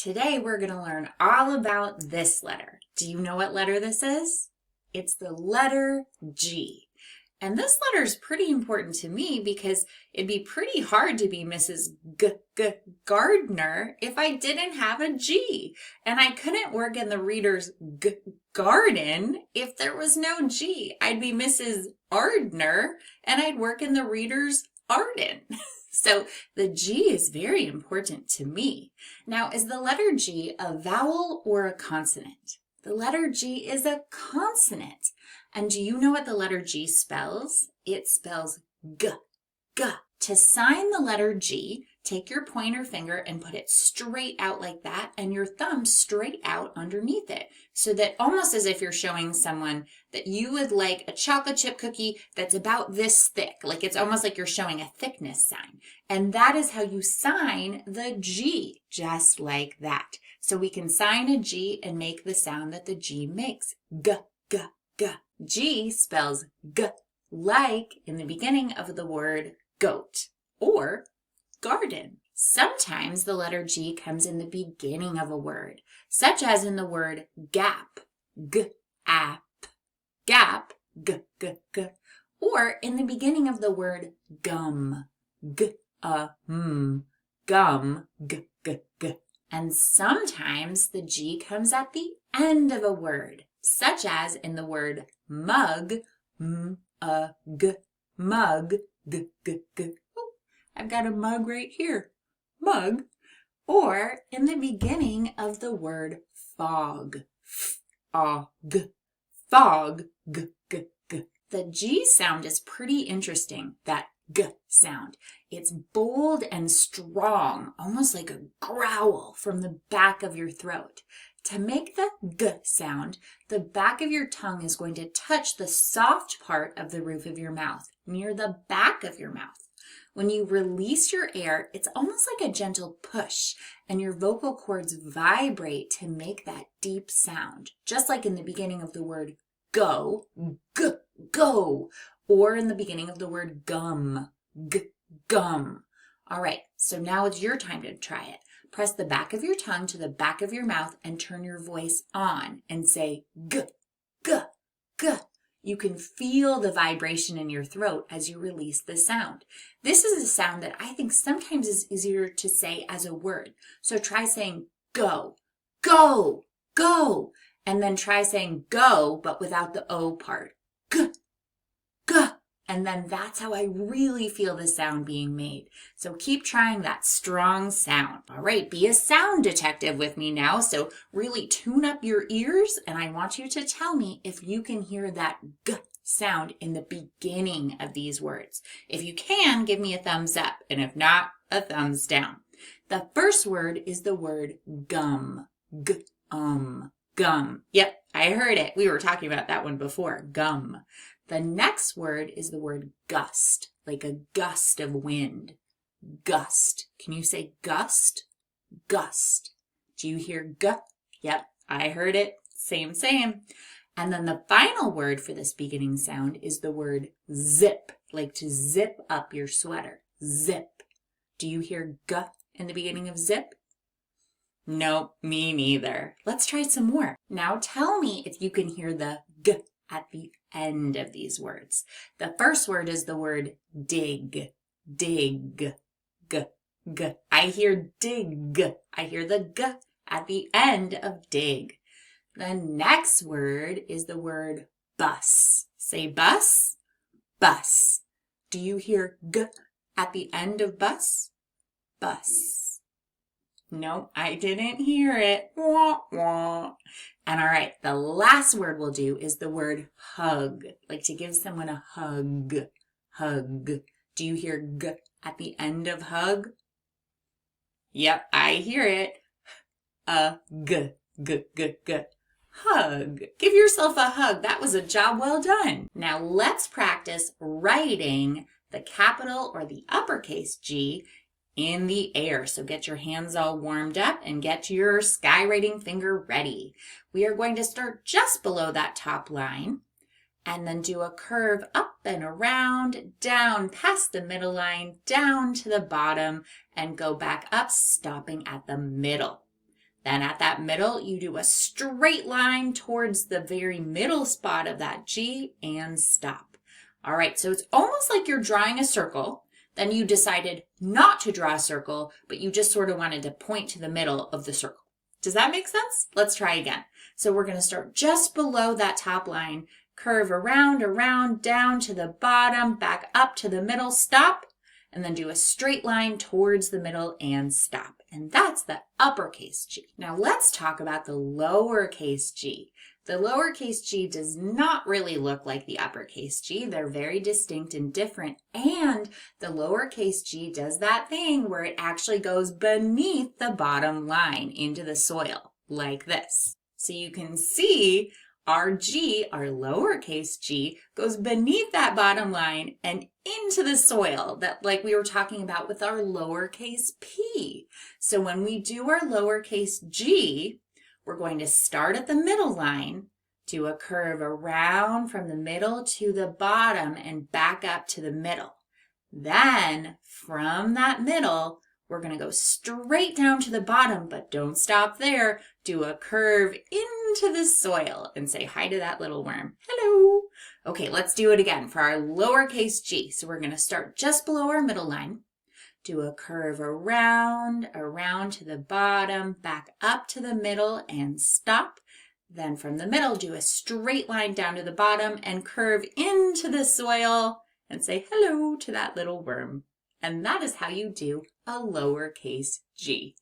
Today we're going to learn all about this letter. Do you know what letter this is? It's the letter G. And this letter is pretty important to me because it'd be pretty hard to be Mrs. Gardner if I didn't have a G. And I couldn't work in the reader's garden if there was no G. I'd be Mrs. Ardner and I'd work in the reader's Arden. So the G is very important to me. Now, is the letter G a vowel or a consonant? The letter G is a consonant. And do you know what the letter G spells? It spells G, G. To sign the letter G, take your pointer finger and put it straight out like that and your thumb straight out underneath it. So that almost as if you're showing someone that you would like a chocolate chip cookie that's about this thick. Like it's almost like you're showing a thickness sign. And that is how you sign the G, just like that. So we can sign a G and make the sound that the G makes. G, G, G. G spells G, like in the beginning of the word goat or garden. Sometimes the letter G comes in the beginning of a word, such as in the word gap, G-ap, gap, G-G-G, or in the beginning of the word gum, G-a-m, gum, G-G-G. And sometimes the G comes at the end of a word, such as in the word mug, m-a-g, mug, G-G-G. Oh, I've got a mug right here, mug. Or in the beginning of the word fog, f-a-g, fog, G-G-G. The G sound is pretty interesting, that G sound. It's bold and strong, almost like a growl from the back of your throat. To make the G sound, the back of your tongue is going to touch the soft part of the roof of your mouth, near the back of your mouth. When you release your air, it's almost like a gentle push, and your vocal cords vibrate to make that deep sound, just like in the beginning of the word go, G, go, or in the beginning of the word gum, G, gum. All right, so now it's your time to try it. Press the back of your tongue to the back of your mouth and turn your voice on and say G, G, G. You can feel the vibration in your throat as you release the sound. This is a sound that I think sometimes is easier to say as a word. So try saying go, go, go, and then try saying go, but without the O part. G, G. And then that's how I really feel the sound being made. So keep trying that strong sound. All right, be a sound detective with me now. So really tune up your ears and I want you to tell me if you can hear that G sound in the beginning of these words. If you can, give me a thumbs up, and if not, a thumbs down. The first word is the word gum. Gum. Yep, I heard it. We were talking about that one before, gum. The next word is the word gust, like a gust of wind. Gust. Can you say gust? Gust. Do you hear G? Yep, I heard it. Same. And then the final word for this beginning sound is the word zip, like to zip up your sweater. Zip. Do you hear G in the beginning of zip? Nope, me neither. Let's try some more. Now tell me if you can hear the G at the end of these words. The first word is the word dig, dig, G, G. I hear dig. I hear the G at the end of dig. The next word is the word bus. Say bus, bus. Do you hear G at the end of bus? Bus. No, I didn't hear it. Wah, wah. And all right, the last word we'll do is the word hug, like to give someone a hug, hug. Do you hear G at the end of hug? Yep, I hear it. G, G, G, G. Hug. Give yourself a hug. That was a job well done. Now let's practice writing the capital or the uppercase G in the air. So get your hands all warmed up and get your skywriting finger ready. We are going to start just below that top line and then do a curve up and around, down past the middle line, down to the bottom, and go back up, stopping at the middle. Then at that middle, you do a straight line towards the very middle spot of that G and stop. All right, so it's almost like you're drawing a circle. Then you decided not to draw a circle, but you just sort of wanted to point to the middle of the circle. Does that make sense? Let's try again. So we're going to start just below that top line, curve around, down to the bottom, back up to the middle, stop, and then do a straight line towards the middle and stop. And that's the uppercase G. Now let's talk about the lowercase g. The lowercase g does not really look like the uppercase G. They're very distinct and different. And the lowercase g does that thing where it actually goes beneath the bottom line into the soil, like this. So you can see our G, our lowercase g, goes beneath that bottom line and into the soil, that like we were talking about with our lowercase p. So when we do our lowercase g, we're going to start at the middle line, do a curve around from the middle to the bottom and back up to the middle. Then from that middle, we're going to go straight down to the bottom, but don't stop there. Do a curve into the soil and say hi to that little worm. Hello. Okay, let's do it again for our lowercase g. So we're going to start just below our middle line. Do a curve around to the bottom, back up to the middle and stop. Then from the middle, do a straight line down to the bottom and curve into the soil and say hello to that little worm. And that is how you do a lowercase g.